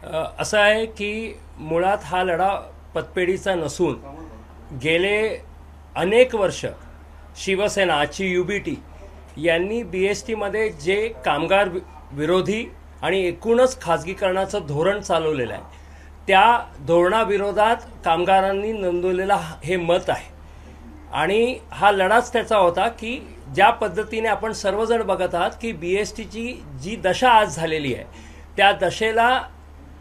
असं आहे की मुळात हा लढा पतपेढीचा नसून गेले अनेक वर्ष शिवसेना आजची UBT यांनी BSTमध्ये जे कामगार विरोधी आणि एकूणच खाजगीकरणाचं धोरण चालवलेलं आहे त्या धोरणाविरोधात कामगारांनी नोंदवलेला हे मत आहे। आणि हा लढाच त्याचा होता की ज्या पद्धतीने आपण सर्वजण बघत आहात की BSTची जी दशा आज झालेली आहे त्या दशेला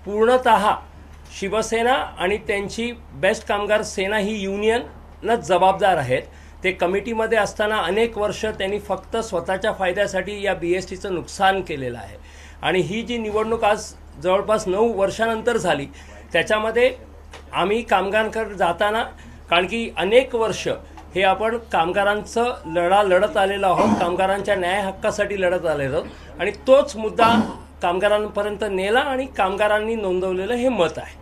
पूर्णतः शिवसेना आणि त्यांची बेस्ट कामगार सेना ही युनियनच जबाबदार आहेत। ते कमिटीमध्ये असताना अनेक वर्ष त्यांनी फक्त स्वतःच्या फायद्यासाठी या BSTचं नुकसान केलेलं आहे। आणि ही जी निवडणूक आज जवळपास 9 वर्षानंतर झाली त्याच्यामध्ये आम्ही कामगारांकडे जाताना, कारण की अनेक वर्ष हे आपण कामगारांचं लढा लढत आलेलो आहोत, कामगारांच्या न्याय हक्कासाठी लढत आलेलो आहोत आणि तोच मुद्दा कामगारांपर्यंत नेला आणि कामगारांनी नोंदवलेलं हे मत आहे।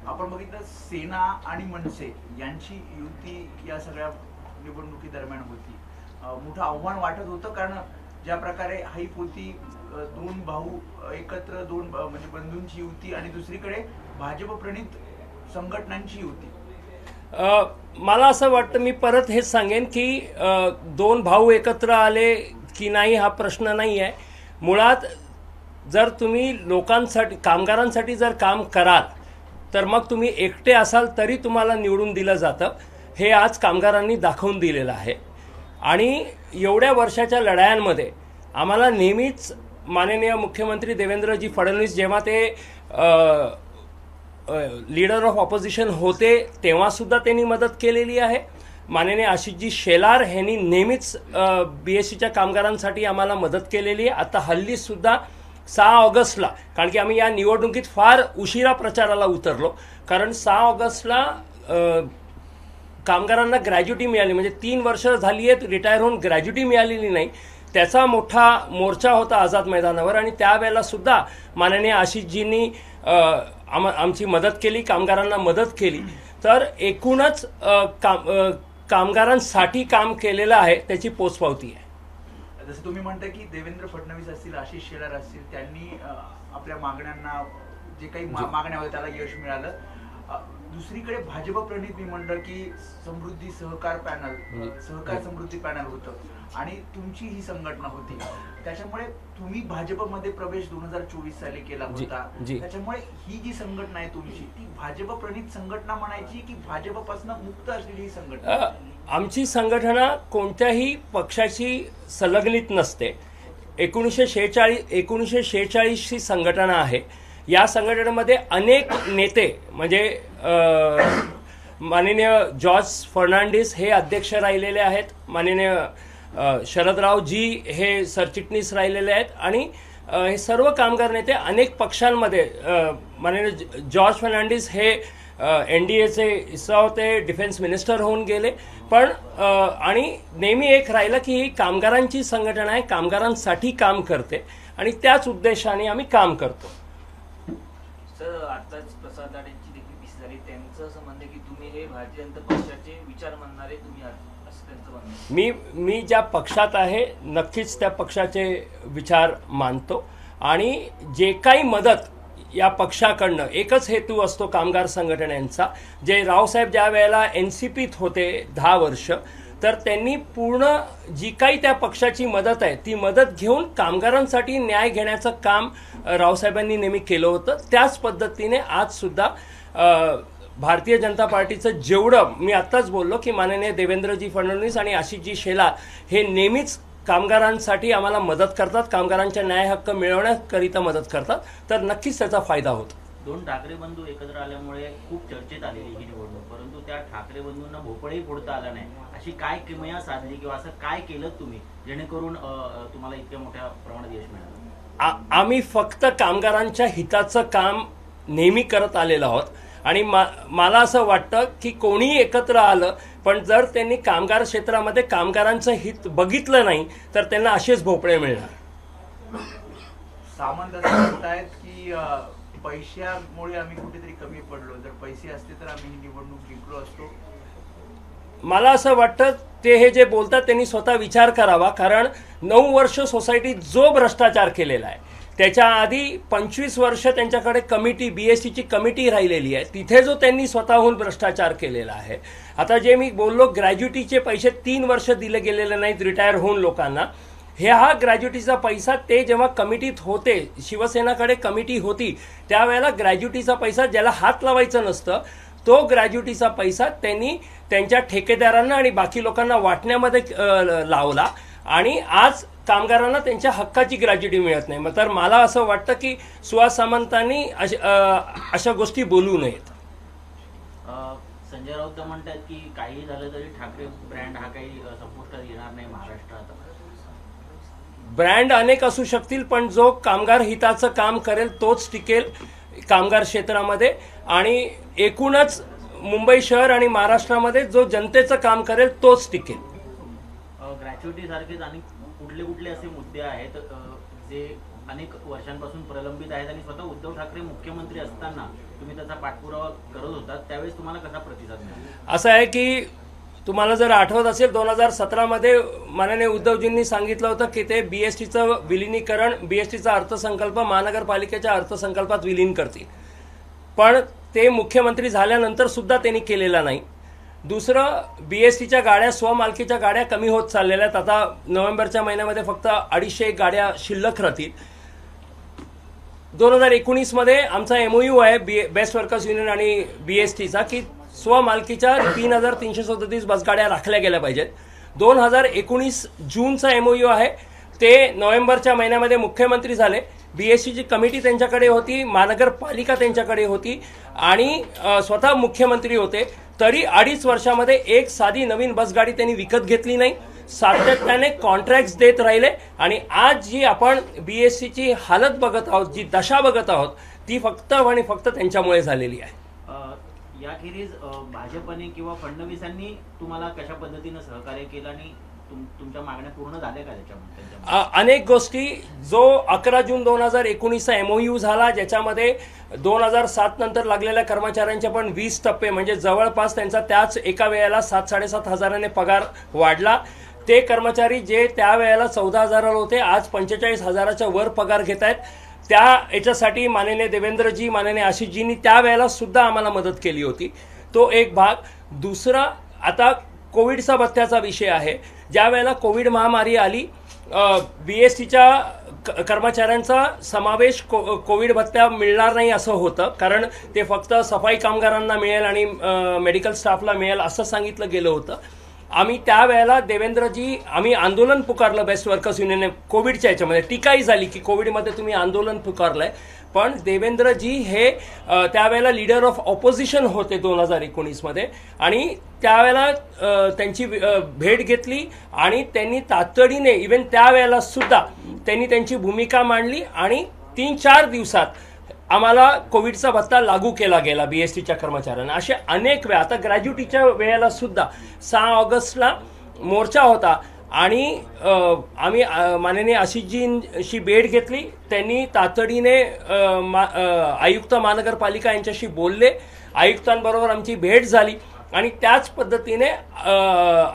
आपण बघितलं सेना आणि मनसे यांची युती या सगळ्या निवडणुकी दरम्यान होती। मोठं आव्हान वाटत होतं, कारण ज्या प्रकारे हाईप होती, दोन भाऊ एकत्र, दोन म्हणजे बंधूंची युती आणि दुसरीकडे भाजप प्रणित संघटनांची युती। मला असं वाटतं, मी परत हेच सांगेन की दोन भाऊ एकत्र आले की नाही हा प्रश्न नाही आहे। मुळात जर तुम्ही लोकांसाठी कामगारांसाठी जर काम कराल तर मग तुम्ही एकटे असाल तरी तुम्हाला निवडून दिलं जातं, हे आज कामगारांनी दाखवून दिलेलं आहे। आणि एवढ्या वर्षाच्या लढायांमध्ये आम्हाला नेहमीच माननीय मुख्यमंत्री देवेंद्रजी फडणवीस जेव्हा ते लीडर ऑफ ऑपोजिशन होते तेव्हासुद्धा त्यांनी मदत केलेली आहे। माननीय आशिषजी शेलार यांनी नेहमीच BSTच्या कामगारांसाठी आम्हाला मदत केलेली आहे। आता हल्लीसुद्धा 6 ऑगस्टला, कारण की आम्ही या निवडणुकीत फार उशिरा प्रचाराला उतरलो, कारण 6 ऑगस्टला कामगारांना ग्रॅज्युटी मिळाली, म्हणजे 3 वर्ष झाली आहेत रिटायर होऊन ग्रॅज्युटी मिळालेली नाही, त्याचा मोठा मोर्चा होता आझाद मैदानावर। आणि त्यावेळेला सुद्धा माननीय आशिषजींनी आमची मदत केली, कामगारांना मदत केली। तर एकूणच कामगारांसाठी काम केलेलं आहे त्याची पोचपावती आहे। जसं तुम्ही म्हणता की देवेंद्र फडणवीस असतील, आशिष शेलार असतील, त्यांनी आपल्या मागण्यांना जे काही मागण्या होत्या त्याला यश मिळालं। दुसरीकडे भाजप प्रणित मी म्हणलं की समृद्धी सहकार पॅनल, सहकार समृद्धी पॅनल होतं आणि तुमची ही संघटना होती, त्याच्यामुळे तुम्ही भाजपमध्ये प्रवेश 2024 साली केला होता। त्याच्यामुळे ही जी संघटना आहे तुमची ती भाजप प्रणित संघटना म्हणायची की भाजपपासून मुक्त असलेली ही संघटना? आमची संघटना कोणत्याही पक्षाची संलग्नित नसते। 1946 ची संघटना आहे। या संघटनेमध्ये अनेक नेते, म्हणजे माननीय जॉर्ज फर्नांडिस हे अध्यक्ष राहिलेले आहेत, माननीय शरदरावजी हे सरचिटणीस राहिलेले आहेत आणि हे सर्व कामगार नेते अनेक पक्षांमध्ये, माननीय जॉर्ज फर्नांडिस हे NDAचे हिस्सा होते, डिफेन्स मिनिस्टर होऊन गेले, पण आणि नेहमी एक राहिलं की ही कामगारांची संघटना आहे, कामगारांसाठी काम करते आणि त्याच उद्देशाने आम्ही काम करतो। सर, आताच प्रसाद लाडेंची देखील पिस झाली, त्यांचं असं म्हणणं की तुम्ही हे भारतीय जनता पक्षाचे विचार मानणारे तुम्ही आहात, असं त्यांचं म्हणणं। मी ज्या पक्षात आहे नक्कीच त्या पक्षाचे विचार मानतो आणि जे काही मदत या पक्षाकडनं, एकच हेतू असतो कामगार संघटनांचा, जे रावसाहेब ज्या वेळेला NCPत होते 10 वर्ष, तर त्यांनी पूर्ण जी काही त्या पक्षाची मदत आहे ती मदत घेऊन कामगारांसाठी न्याय घेण्याचं काम रावसाहेबांनी नेहमी केलं होतं। त्याच पद्धतीने आज सुद्धा भारतीय जनता पार्टीचं जेवढं, मी आत्ताच बोललो की माननीय देवेंद्रजी फडणवीस आणि आशिषजी शेलार हे नेहमीच कामगारांसाठी आम्हाला मदत करतात, कामगारांच्या न्याय हक्क मिळवण्याकरिता मदत करतात, तर नक्कीच त्याचा फायदा होतो। 2 ठाकरे बंधू एकत्र आल्यामुळे खूप चर्चेत आलेली ही निवडणूक, परंतु त्या ठाकरे बंधूंना भोपळही फोडता आला नाही, अशी काय किमया साधली किंवा असं काय केलं तुम्ही जेणेकरून तुम्हाला इतक्या मोठ्या प्रमाणात यश मिळालं? आम्ही फक्त कामगारांच्या हिताचं काम नेहमी करत आलेलो आहोत आणि मला असं वाटतं की कोणीही एकत्र आलं पण जर त्यांनी कामगार क्षेत्रामध्ये कामगारांचं हित बघितलं नाही तर त्यांना असेच भोपळे मिळणार। सामंत असं म्हणतायत की पैशामुळे आम्ही कुठेतरी कमी पडलो, जर पैसे असते तर आम्ही ही निवडणूक जिंकलो असतो। मला असं वाटतं ते हे जे बोलतात त्यांनी स्वतः विचार करावा, कारण 9 वर्ष सोसायटीत जो भ्रष्टाचार केलेला आहे त्याच्या आधी 25 वर्ष त्यांच्याकडे कमिटी BSTची कमिटी राहिलेली आहे, तिथे जो त्यांनी स्वतःहून भ्रष्टाचार केलेला आहे. आता जे मी बोललो ग्रॅज्युटीचे पैसे 3 वर्ष दिले गेलेले नाहीत रिटायर होऊन लोकांना, हा ग्रॅज्युटीचा पैसा ते जेव्हा कमिटीत होते, शिवसेनाकडे कमिटी होती त्यावेळेला ग्रॅज्युटीचा पैसा ज्याला हात लावायचं नसतं तो ग्रॅज्युटीचा पैसा त्यांनी त्यांच्या ठेकेदारांना आणि बाकी लोकांना वाटण्यामध्ये लावला आणि आज कामगारांना त्यांच्या हक्काची ग्रॅज्युटी मिळत नाही. मग तर मला असं वाटतं की सुहास सामंतांनी अशा गोष्टी बोलू नयेत. संजय राऊत म्हणतात की काही झालं तरी ठाकरे ब्रँड हा काही संपुष्टात येणार नाही महाराष्ट्रात. ब्रँड अनेक असू शकतील पण जो कामगार हिताचं काम करेल तोच टिकेल कामगार क्षेत्रामध्ये आणि एकूणच मुंबई शहर आणि महाराष्ट्रामध्ये जो जनतेचं काम करेल तोच टिकेल. ग्रॅच्युटी सारखेच आणि कुठले असे मुद्दे आहेत जे अनेक वर्षांपासून प्रलंबित आहेत आणि स्वतः उद्धव ठाकरे मुख्यमंत्री असताना तुम्ही त्याचा पाठपुरावा करत होता, त्यावेळेस तुम्हाला कसा प्रतिसाद मिळाला? असं आहे की तुम्हाला जर आठवत असेल 2017 मध्ये माननीय उद्धवजींनी सांगितलं होतं की ते BSTचं विलिनीकरण, BSTचा अर्थसंकल्प महानगरपालिकेच्या अर्थसंकल्पात विलीन करतील, पण ते मुख्यमंत्री झाल्यानंतर सुद्धा त्यांनी केलेला नाही. दुसरं, BSTच्या गाड्या स्वमालकीच्या गाड्या कमी होत चाललेल्या आहेत. आता नोव्हेंबरच्या महिन्यामध्ये फक्त 250 गाड्या शिल्लक राहतील. 2019 मध्ये आमचा MOU आहे बेस्ट वर्कर्स युनियन आणि BSTचा की स्वमालकीच्या 3337 बसगाड्या राखल्या गेल्या पाहिजेत. 2019 जूनचा MOU आहे, ते नोव्हेंबरच्या महिन्यामध्ये मुख्यमंत्री झाले, BSTची कमिटी त्यांच्याकडे होती, महानगरपालिका त्यांच्याकडे होती आणि स्वतः मुख्यमंत्री होते, तरी 2.5 वर्षामध्ये एक साधी नवीन बसगाडी त्यांनी विकत घेतली नाही. सातत्याने कॉन्ट्रॅक्ट्स देत राहिले आणि आज जी आपण BSTची हालत बघत आहोत, जी दशा बघत आहोत, ती फक्त आणि फक्त त्यांच्यामुळे झालेली आहे. याखेरीज भाजपने किंवा फडणवीसांनी तुम्हाला कशा पद्धतीने सहकार्य केलं आणि तुमच्या मागण्या पूर्ण झाल्या का त्याच्यामध्ये? अनेक गोष्टी. जो 11 जून 2019चा MOU झाला, ज्याच्यामध्ये 2007 नंतर लागलेल्या कर्मचाऱ्यांचे पण 20 टप्पे म्हणजे जवळपास त्यांचा त्याच एका वेळेला 7-7.5 हजाराने पगार वाढला. ते कर्मचारी जे त्यावेळेला 14,000 होते आज 45,000च्या वर पगार घेत आहेत. त्या याच्यासाठी माननीय देवेंद्रजी, माननीय आशिषजींनी त्यावेळेला सुद्धा आम्हाला मदत केली होती. तो एक भाग. दुसरा, आता कोविडचा भत्त्याचा विषय आहे. ज्या वेळेला कोविड महामारी आली, BSTच्या कर्मचाऱ्यांचा समावेश कोविड भत्ता मिळणार नाही असं होतं, कारण ते फक्त सफाई कामगारांना मिळेल आणि मेडिकल स्टाफला मिळेल असं सांगितलं गेलं होतं. आम्ही त्यावेळेला देवेंद्रजी, आम्ही आंदोलन पुकारलं बेस्ट वर्कर्स युनियनने. कोविडच्या याच्यामध्ये टीकाही झाली की कोविडमध्ये तुम्ही आंदोलन पुकारलंय, पण देवेंद्रजी हे त्यावेळेला लीडर ऑफ ऑपोजिशन होते 2019 मध्ये आणि त्यावेळेला त्यांची भेट घेतली आणि त्यांनी तातडीने इव्हन त्यावेळेला सुद्धा त्यांनी त्यांची भूमिका मांडली आणि 3-4 दिवसात आम्हाला कोविडचा भत्ता लागू केला गेला BSTच्या कर्मचाऱ्यांना. असे अनेक वेळा. आता ग्रॅज्युटीच्या वेळेला सुद्धा 6 ऑगस्टला मोर्चा होता आणि आम्ही माननीय आशिषजींशी भेट घेतली. त्यांनी तातडीने आयुक्त महानगरपालिका यांच्याशी बोलले, आयुक्तांबरोबर आमची भेट झाली आणि त्याच पद्धतीने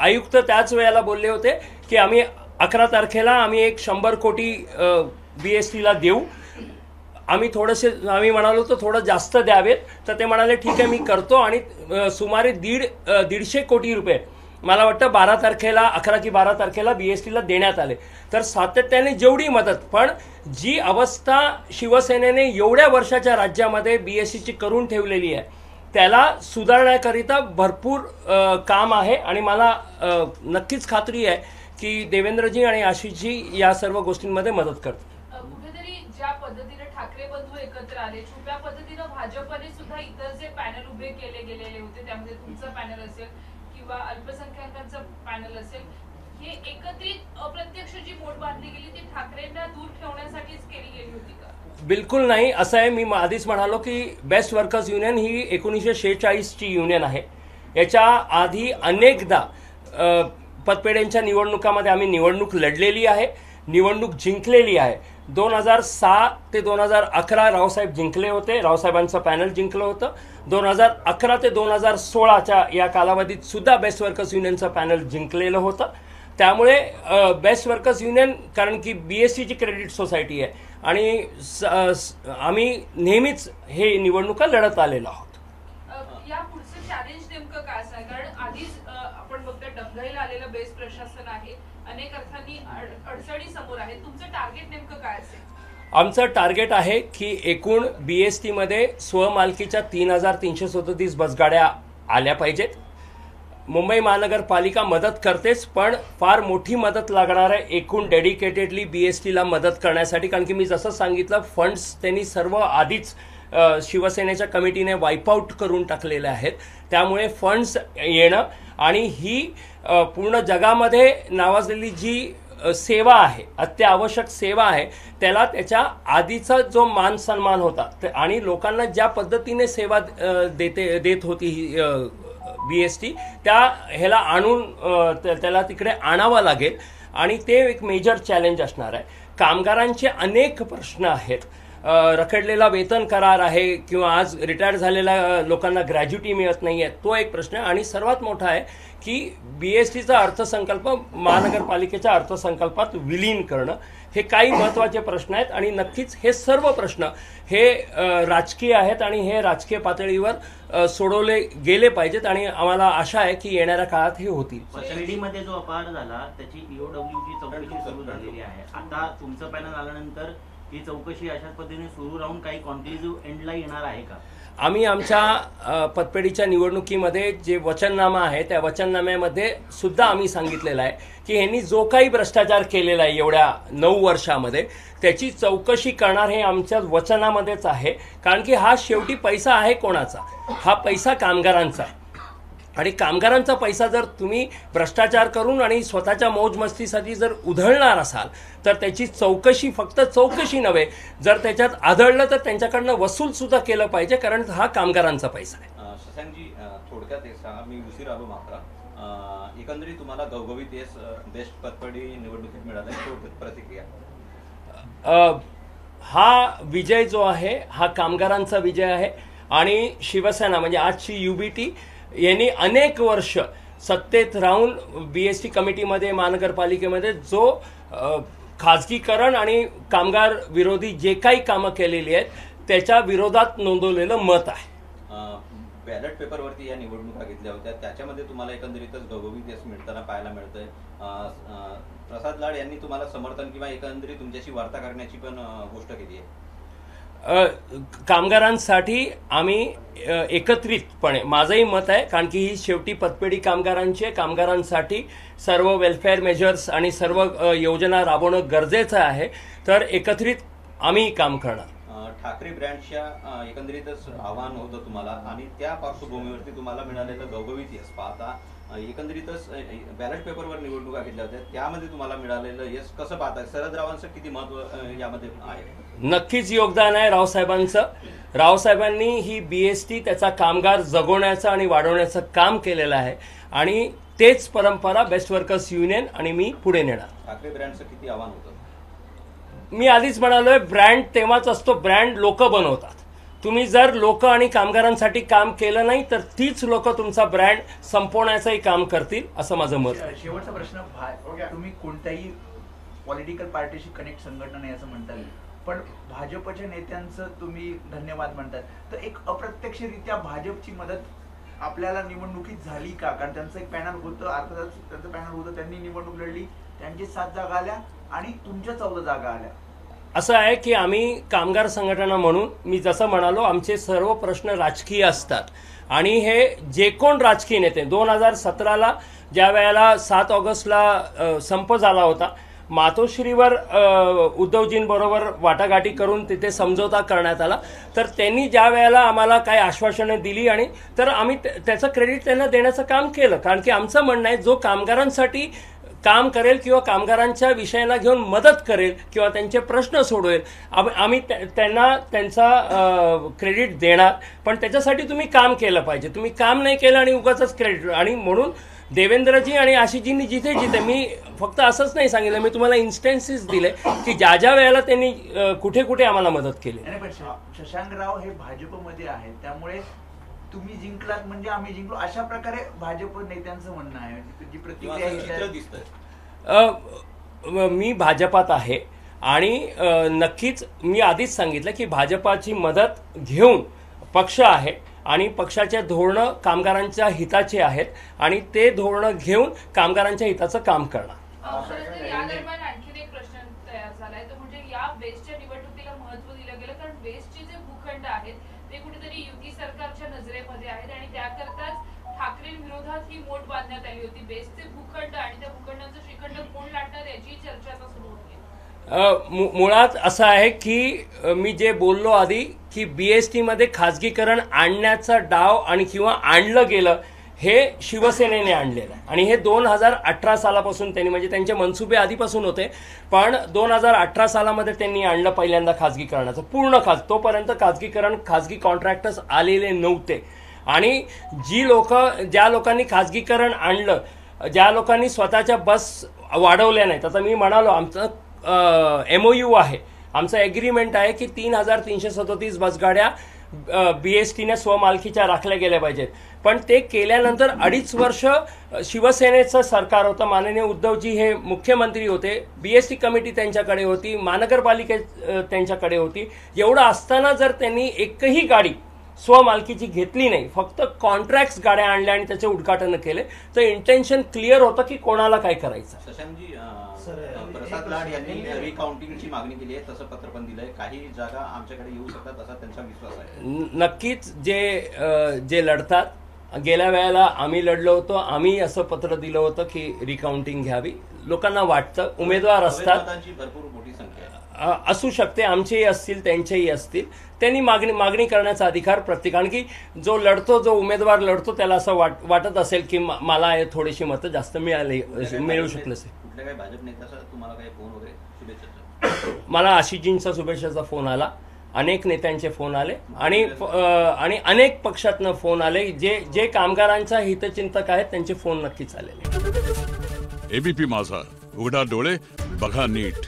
आयुक्त त्याच वेळेला बोलले होते की आम्ही 11 तारखेला आम्ही एक 100 कोटी BSTला देऊ. आम्ही म्हणालो तर थोडं जास्त द्यावेत, तर ते म्हणाले ठीक आहे मी करतो आणि सुमारे 150 कोटी रुपये मला वाटतं 12 तारखेला 11 की 12 तारखेला BSTला देण्यात आले. तर सातत्याने जेवढी मदत, पण जी अवस्था शिवसेनेने एवढ्या वर्षाच्या राज्यामध्ये BSTची करून ठेवलेली आहे त्याला सुधारण्याकरिता भरपूर काम आहे आणि मला नक्कीच खात्री आहे की देवेंद्रजी आणि आशिषजी या सर्व गोष्टींमध्ये मदत करतात. ज्या पद्धतीने ठाकरे बंधू एकत्र आले, छुप्या पद्धतीनं भाजपने सुद्धा इतर जे पॅनल उभे केले गेलेले होते, त्यामध्ये तुमचं पॅनल असेल किंवा अल्पसंख्याकांचं पॅनल असेल, हे एकत्रित अप्रत्यक्ष जी बोट बांधली गेली ती ठाकरेंना दूर ठेवण्यासाठीच केली गेली होती का? बिलकुल नाही. असं आहे, मी आधीच म्हणालो की बेस्ट वर्कर्स युनियन ही 1946ची युनियन आहे. याच्या आधी अनेकदा पतपेढ्यांच्या निवडणुकामध्ये आम्ही निवडणूक लढलेली आहे, निवडणूक जिंकलेली आहे. 2006 ते 2011 रावसाहेब जिंकले होते, रावसाहेबांचं पॅनल जिंकलं होतं. 2011 ते 2016च्या या कालावधीत सुद्धा बेस्ट वर्कर्स युनियनचं पॅनल जिंकलेलं होतं. त्यामुळे बेस्ट वर्कर्स युनियन, कारण की BSTची क्रेडिट सोसायटी आहे आणि आम्ही नेहमीच हे निवडणुका लढत आलेलो आहोत. या पुढचं चॅलेंज नेमकं काय असणार? कारण आधीच आपण बघतोय डंगाईला आलेलं बेस्ट प्रशासन आहे, अनेक अर्थांनी अडचणी समोर आहेत. तुमचं टार्गेट नेमकं काय असेल? आमचं टार्गेट आहे की एकूण BST मध्ये स्वमालकीच्या 3,337 बसगाड्या आल्या पाहिजेत. मुंबई महानगरपालिका मदत करतेच, पण फार मोठी मदत लागणार आहे एकूण डेडिकेटेडली BSTला मदत करण्यासाठी. कारण की मी जसं सांगितलं, फंड्स त्यांनी सर्व आधीच शिवसेनेच्या कमिटीने वाईपआउट करून टाकलेले आहेत. त्यामुळे फंड्स येणं आणि ही पूर्ण जगामध्ये नावाजलेली जी सेवा आहे, अत्यावश्यक सेवा आहे, त्याला त्याच्या आधीचा जो मान सन्मान होता आणि लोकांना ज्या पद्धतीने सेवा देत होती ही BST, त्या ह्याला आणून त्याला तिकडे आणावं लागेल आणि ते एक मेजर चॅलेंज असणार आहे. कामगारांचे अनेक प्रश्न आहेत. रखडलेला वेतन करार आहे किंवा आज रिटायर झालेल्या लोकांना ग्रॅज्युटी मिळत नाही आहे, तो एक प्रश्न आहे. आणि सर्वात मोठा आहे की BSTचा अर्थसंकल्प महानगरपालिकेच्या अर्थसंकल्पात विलीन करणं. हे काही महत्त्वाचे प्रश्न आहेत आणि नक्कीच हे सर्व प्रश्न हे राजकीय आहेत आणि हे राजकीय पातळीवर सोडवले गेले पाहिजेत आणि आम्हाला आशा आहे की येणाऱ्या काळात हे होतील. शिर्डीमध्ये जो अपहार झाला त्याची EOWची चौकशी सुरू झालेली आहे. आता तुमचं पॅनल आल्यानंतर ही चौकशी अशाच पद्धतीने सुरू राहून काही कॉन्क्लुझिव्ह एंडला येणार आहे का? आम्ही आमच्या पतपेढीच्या निवडणुकीमध्ये जे वचननामा आहे त्या वचननाम्यामध्ये सुद्धा आम्ही सांगितलेलं आहे की ह्यांनी जो काही भ्रष्टाचार केलेला आहे एवढ्या 9 वर्षामध्ये त्याची चौकशी करणार हे आमच्या वचनामध्येच आहे. कारण की हा शेवटी पैसा आहे कोणाचा? हा पैसा कामगारांचा आहे आणि कामगारांचा पैसा जर तुम्ही भ्रष्टाचार करून आणि स्वतःच्या मौजमस्तीसाठी जर उधळणार असाल तर त्याची चौकशी फक्त चौकशी नव्हे, जर त्याच्यात आढळलं तर त्यांच्याकडनं वसूल सुद्धा केलं पाहिजे, कारण हा कामगारांचा पैसा आहे. शशांकजी, थोडक्यात एक सांगा, मी उशीर आलो मात्र एकंदरीत तुम्हाला गवगवीत बेस्ट पतपेढी निवडणुकीत मिळाला, थोडक्यात प्रतिक्रिया. हा विजय जो आहे हा कामगारांचा विजय आहे आणि शिवसेना म्हणजे आजची UBT यांनी अनेक वर्ष सत्तेत राहून BST कमिटीमध्ये महानगरपालिकेमध्ये जो खाजगीकरण आणि कामगार विरोधी जे काही कामं केलेली आहेत त्याच्या विरोधात नोंदवलेलं मत आहे. बॅलेट पेपरवरती या निवडणुका घेतल्या होत्या, त्याच्यामध्ये तुम्हाला एकंदरीतच गवगवीत यश मिळताना पाहायला मिळतंय. प्रसाद लाड यांनी तुम्हाला समर्थन किंवा एकंदरीत तुमच्याशी वार्ता करण्याची पण गोष्ट केली आहे. कामगारांसाठी आम्ही एकत्रितपणे, माझंही मत आहे, कारण की ही शेवटी पतपेढी कामगारांची, कामगारांसाठी सर्व वेलफेअर मेजर्स आणि सर्व योजना राबवणं गरजेचं आहे, तर एकत्रित आम्ही काम करणार. ठाकरे ब्रँडच्या एकंदरीतच आव्हान होतं तुम्हाला आणि त्या पार्श्वभूमीवरती तुम्हाला मिळालेलं गवगवीत यश पाहता एकंदरीतच बॅलेट पेपरवर निवडणुका घेतल्या होत्या, त्यामध्ये तुम्हाला मिळालेलं यश कसं पाहताय? शरद रावांचं किती महत्व यामध्ये आहे? नक्कीच योगदान आहे रावसाहेबांचं. रावसाहेबांनी ही BST त्याचा कामगार जगवण्याचं आणि वाढवण्याचं काम केलेलं आहे आणि तेच परंपरा बेस्ट वर्कर्स युनियन आणि मी पुढे नेणार. ठाकरे ब्रँडचं किती आव्हान होतं? मी आधीच म्हणालोय, ब्रँड तेव्हाच असतो, ब्रँड लोक बनवतात. तुम्ही जर लोक आणि कामगारांसाठी काम केलं नाही तर तीच लोक तुमचा ब्रँड संपवण्याचंही काम करतील, असं माझं मत आहे. शेवटचा प्रश्न, तुम्ही कोणत्याही पॉलिटिकल पार्टीशी कनेक्ट संघटना नाही असं म्हणता येईल, पण भाजपच्या नेत्यांचं तुम्ही धन्यवाद म्हणतात, तर एक अप्रत्यक्षरित्या भाजपची मदत आपल्याला निवडणुकीत झाली का? कारण त्यांचं एक पॅनल होतं, अर्थातच त्यांचं पॅनल होतं, त्यांनी निवडणूक लढली, त्यांची 7 जागा आल्या आणि तुमच्या 14 जागा आल्या. असं आहे की आम्ही कामगार संघटना म्हणून, मी जसं म्हणालो, आमचे सर्व प्रश्न राजकीय असतात आणि हे जे कोण राजकीय नेते 2017ला ज्या वेळेला 7 ऑगस्टला संप झाला होता, मातोश्रीवर उद्धवजींबरोबर वाटाघाटी करून तिथे समझोता करण्यात आला, तर त्यांनी ज्या वेळेला आम्हाला काही आश्वासनं दिली आणि तर आम्ही त्याचं क्रेडिट त्यांना देण्याचं काम केलं. कारण की आमचं म्हणणं आहे, जो कामगारांसाठी काम करेल किंवा कामगारांच्या विषयांना घेऊन मदत करेल किंवा त्यांचे प्रश्न सोडवेल, आम्ही त्यांना त्यांचा क्रेडिट देणार, पण त्याच्यासाठी तुम्ही काम केलं पाहिजे. तुम्ही काम नाही केलं आणि उगाचच क्रेडिट. आणि म्हणून देवेंद्रजी आणि आशिषजींनी जिथे जिथे, मी फक्त असंच नाही सांगितलं, मी तुम्हाला इन्स्टन्सेस दिले की ज्या ज्या वेळेला त्यांनी कुठे कुठे आम्हाला मदत केली. पण शशांकराव हे भाजपमध्ये आहेत, त्यामुळे तुम्ही जिंकलात म्हणजे आम्ही जिंकलो, अशा प्रकारे भाजप नेत्यांचं म्हणणं आहे. जी प्रतिक्रिया मी भाजपात आहे आणि नक्कीच मी आधीच सांगितलं की भाजपाची मदत घेऊन पक्ष आहे आणि पक्षाचे धोरणं कामगारांच्या हिताचे आहेत आणि ते धोरणं घेऊन कामगारांच्या हिताचं काम करणार. खरं तर या दरम्यान आणखीन एक प्रश्न तयार झालाय तो म्हणजे या बेस्टच्या निवडणुकीला महत्त्व दिलं गेलं कारण बेस्टचे जे भूखंड आहेत ते कुठेतरी युती सरकारच्या नजरेमध्ये आहेत आणि त्याकरताच ठाकरेंविरोधात ही मोठ बांधण्यात आली होती. बेस्टचे भूखंड आणि त्या भूखंडाचं श्रीखंड कोण लाटणार याची चर्चा आता सुरू होती. मुळात असं आहे की मी जे बोललो आधी की BST मध्ये खाजगीकरण आणण्याचा डाव आणि किंवा आणलं गेलं हे शिवसेनेने आणलेलं आहे आणि हे 2018 सालापासून त्यांनी म्हणजे त्यांचे मनसुबे आधीपासून होते पण 2018 सालामध्ये त्यांनी आणलं पहिल्यांदा खाजगीकरणाचं पूर्ण तोपर्यंत खाजगी कॉन्ट्रॅक्टर्स आलेले नव्हते आणि ज्या लोकांनी खाजगीकरण आणलं ज्या लोकांनी स्वतःच्या बस वाढवल्या नाहीत. आता मी म्हणालो आमचं MOU आहे आमचं एग्रीमेंट आहे की 3,337 बसगाड्या BSTने स्वमालकीच्या राखल्या गेल्या पाहिजेत पण ते केल्यानंतर 2.5 वर्ष शिवसेनेचं सरकार होतं. माननीय उद्धवजी हे मुख्यमंत्री होते. BST कमिटी त्यांच्याकडे होती. महानगरपालिका त्यांच्याकडे होती. एवढं असताना जर त्यांनी एकही गाडी स्वमालकीची घेतली नाही फक्त कॉन्ट्रॅक्ट्स गाड्या आणल्या आणि त्याचे उद्घाटन केले तर इंटेन्शन क्लिअर होतं की कोणाला काय करायचं. शशांकजी प्रसाद लाड यांनी रिकाउंटिंगची मागणी केली आहे तसं पत्र पण दिलंय काही जागा आमच्याकडे येऊ शकतात असा त्यांचा विश्वास आहे. नक्कीच जे लढतात गेल्या वेळेला आम्ही लढलो होतो आम्ही असं पत्र दिलं होतं की रिकाउंटिंग घ्यावी. लोकांना वाटतं उमेदवार असतात भरपूर मोठी संख्या असू शकते आमचेही असतील त्यांचेही असतील त्यांनी मागणी करण्याचा अधिकार प्रत्येकाने की जो उमेदवार लढतो त्याला असं वाटत असेल की मला थोडीशी मतं जास्त मिळू शकलं असेल. कुठल्या काही भाजप नेत्याचा तुम्हाला काही फोन वगैरे शुभेच्छा? मला आशिषजींचा शुभेच्छाचा फोन आला अनेक नेत्यांचे फोन आले आणि अनेक पक्षातनं फोन आले जे कामगारांचा हितचिंतक आहेत त्यांचे फोन नक्कीच आलेले. ABP माझा उघडा डोळे बघा नीट.